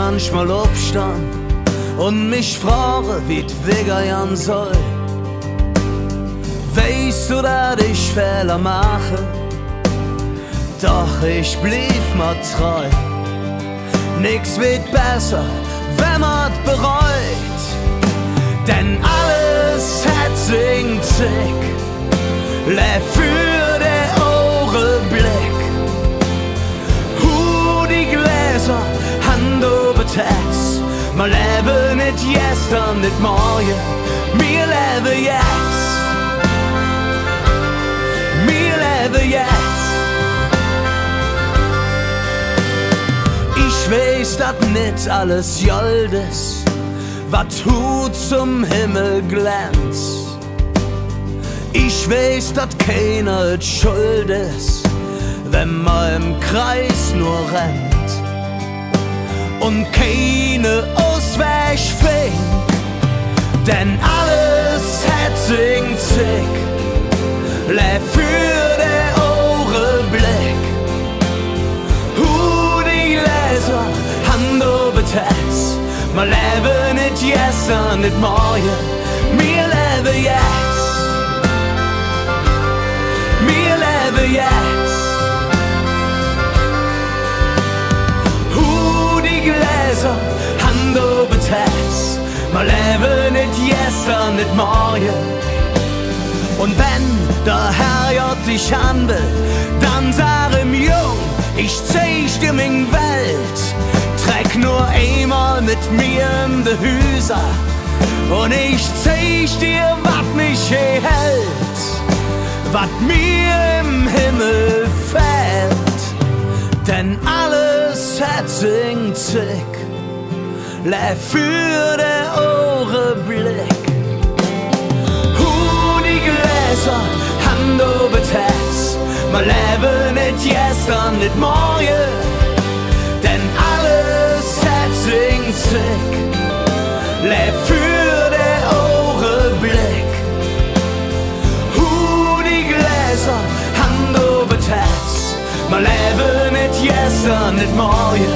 manchmal aufstehen und mich frage, wie es weggehen soll. Weißt du, dass ich Fehler mache? Doch ich blieb mir treu. Nix wird besser, wenn man bereut. Denn alles hat sin Zick. Lev für den Augenblick. Die Gläser, Hand über Herz. Wir leben nicht gestern, nicht morgen. Wir leben jetzt. Wir leben jetzt. Ich weiß, dass nicht alles Gold ist, was Hut zum Himmel glänzt. Ich weiß, dass keiner es schuld ist, wenn man im Kreis nur rennt und keine Ausweg findet. Denn alles hat sin Zick. Lev für den Augenblick. Die Gläser, Hand über Herz. Wir leben nicht gestern, nicht morgen. Wir leben jetzt. Wir leben jetzt. Die Gläser, Hand über Herz. Wir leben nicht gestern, nicht morgen. Und wenn der Herr dich an will, dann sag ihm, Jung, ich zeig dir min Welt. Treck nur einmal mit mir in de Hüser und ich zeig dir, wat mich hält, wat mir im Himmel fällt. Denn alles hat sin Zick, Lev für den Augenblick. Die Gläser, Hand über Herz. Wir leben nicht gestern, nicht morgen. Denn alles hat sin Zick. Lev für den Augenblick. Die Gläser, Hand über Herz. Wir leben nicht gestern, nicht morgen.